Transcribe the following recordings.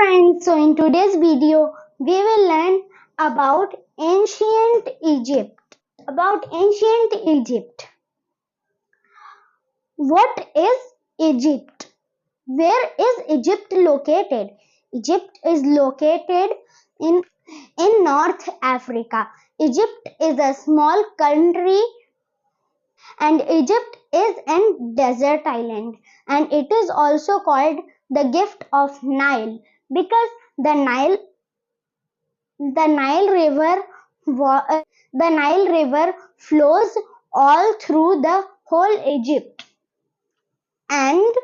friends, so in today's video we will learn about ancient Egypt. What is Egypt? Where is Egypt located? Egypt is located in North Africa. Egypt is a small country and Egypt is a desert island, and it is also called the gift of Nile because the Nile River the Nile River flows all through the whole Egypt. And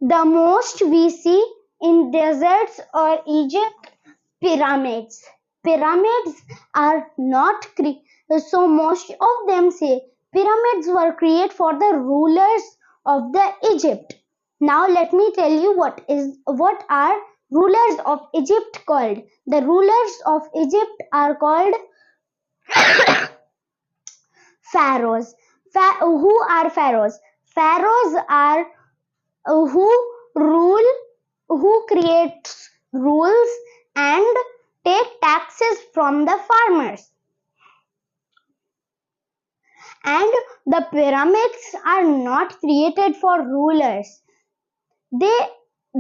the most we see in deserts or Egypt, pyramids. Pyramids are not so most of them say pyramids were created for the rulers of the Egypt. Now let me tell you what are rulers of Egypt called. The rulers of Egypt are called pharaohs. Who are pharaohs? Pharaohs are who creates rules and take taxes from the farmers. And the pyramids are not created for rulers. They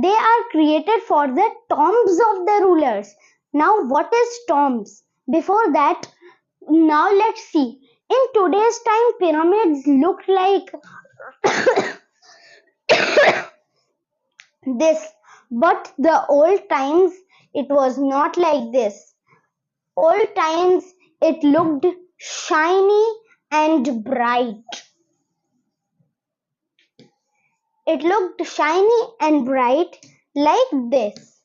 are created for the tombs of the rulers. Now what is tombs? Before that, now let's see. In today's time, pyramids look like this, but the old times it was not like this. Old times it looked shiny and bright. It looked shiny and bright like this.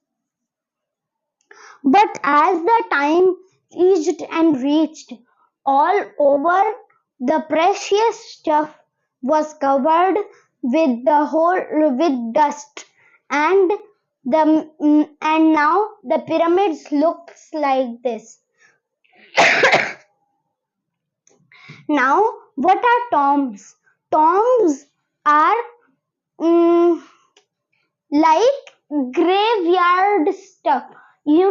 But as the time reached and reached, all over the precious stuff was covered with dust, and now the pyramids looks like this. Now what are tombs? Tombs are like graveyard stuff. We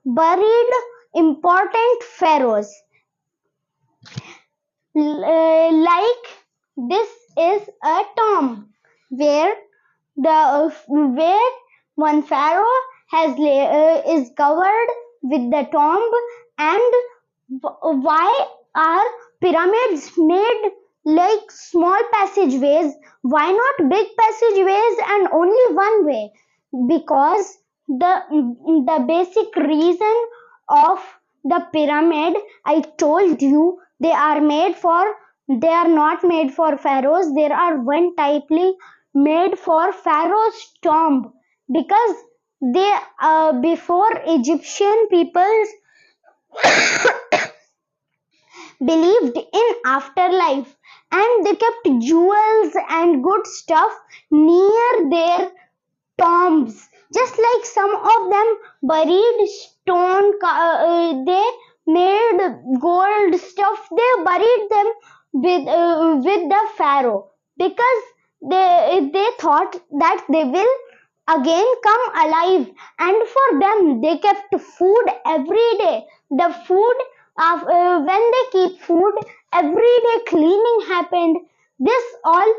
buried important pharaohs. Like this is a tomb where one pharaoh is covered with the tomb. And why are pyramids made like small passageways? Why not big passageways and only one way? Because the basic reason of the pyramid, I told you, they are not made for pharaohs. There are one typely made for pharaoh's tomb, because they before Egyptian peoples believed in afterlife, and they kept jewels and good stuff near their tombs. Just like some of them buried stone, they made gold stuff, they buried them with the pharaoh, because they thought that they will again come alive. And for them, they kept food every day. The food when they keep food every day, cleaning happened. This all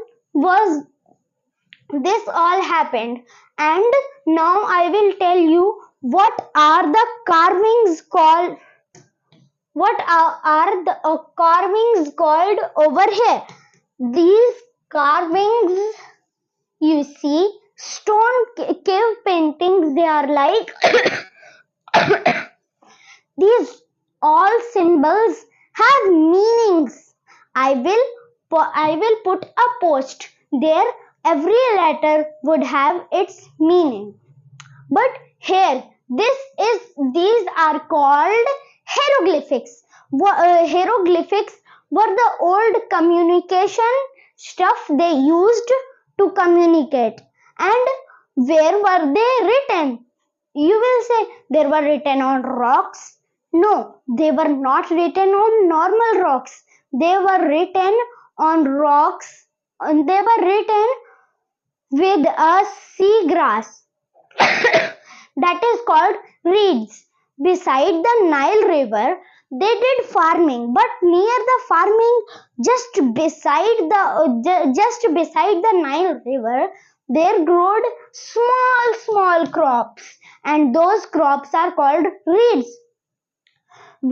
happened. And now I will tell you what are the carvings called. What are the carvings called over here? These carvings, you see, stone cave paintings, they are like these all symbols have meanings. I will put a post there. Every letter would have its meaning. But here, these are called hieroglyphics. Hieroglyphics were the old communication stuff they used to communicate. And where were they written? You will say they were written on rocks. No, they were not written on normal rocks. They were written on rocks. They were written with a seagrass that is called reeds. Beside the Nile River, they did farming, but near the farming, just beside the Nile River, there growed small crops, and those crops are called reeds. Uh,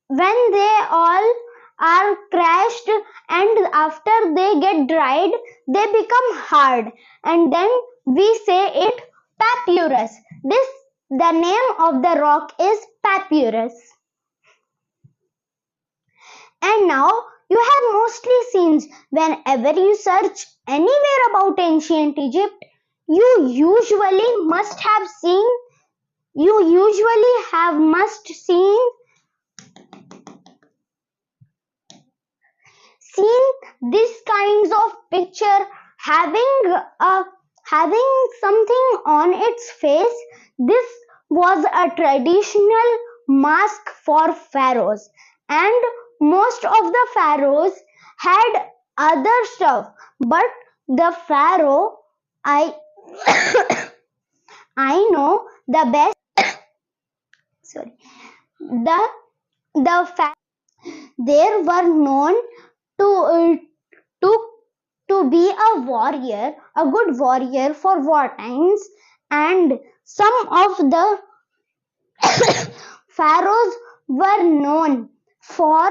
when they all are crushed, and after they get dried, they become hard, and then we say it papyrus. The name of the rock is papyrus. And now you have mostly seen, whenever you search anywhere about ancient Egypt, you usually have must seen this kinds of picture having something on its face. This was a traditional mask for pharaohs, and most of the pharaohs had other stuff, but the pharaoh I I know the best. Sorry, the they were known to to to be a good warrior for war times, and some of the pharaohs were known for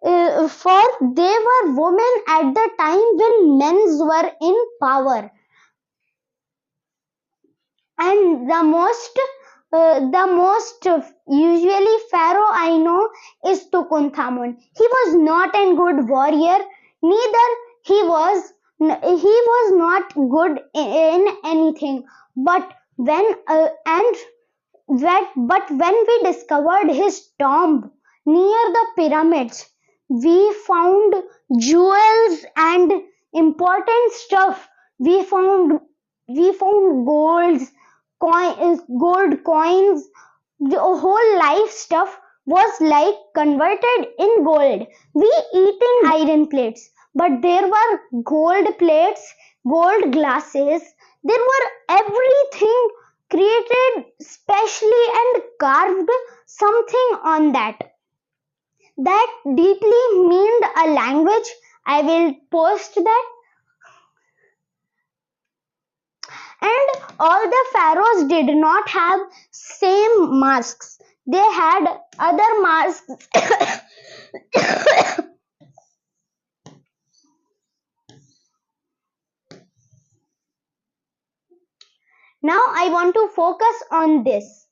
they were women at the time when men were in power. And the most usually pharaoh I know is Tutankhamun. He was not a good warrior, neither he was not good in anything. But when we discovered his tomb near the pyramids, we found jewels and important stuff. We found gold coins. The whole life stuff was like converted in gold. We eat in iron plates, but there were gold plates, gold glasses. There were everything created specially and carved something on that. That deeply meant a language. I will post that. And all the pharaohs did not have same masks. They had other masks. Now I want to focus on this.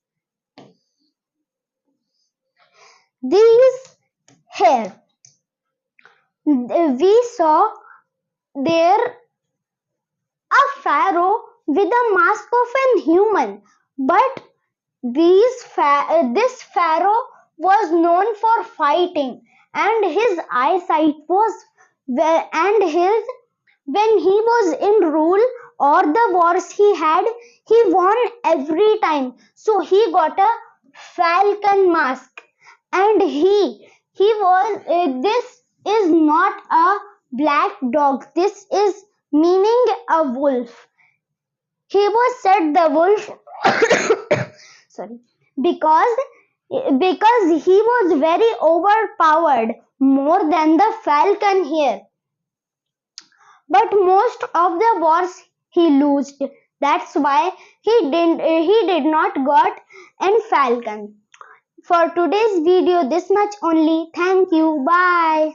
These here we saw there a pharaoh with a mask of a human, but this pharaoh was known for fighting, and his eyesight was well, and his when he was in rule or the wars he had, he won every time. So he got a falcon mask, and he was this is not a black dog. This is meaning a wolf. He was said the wolf sorry, because he was very overpowered, more than the falcon here. But most of the wars he lost. That's why he did not got an falcon. For today's video, this much only. Thank you. Bye.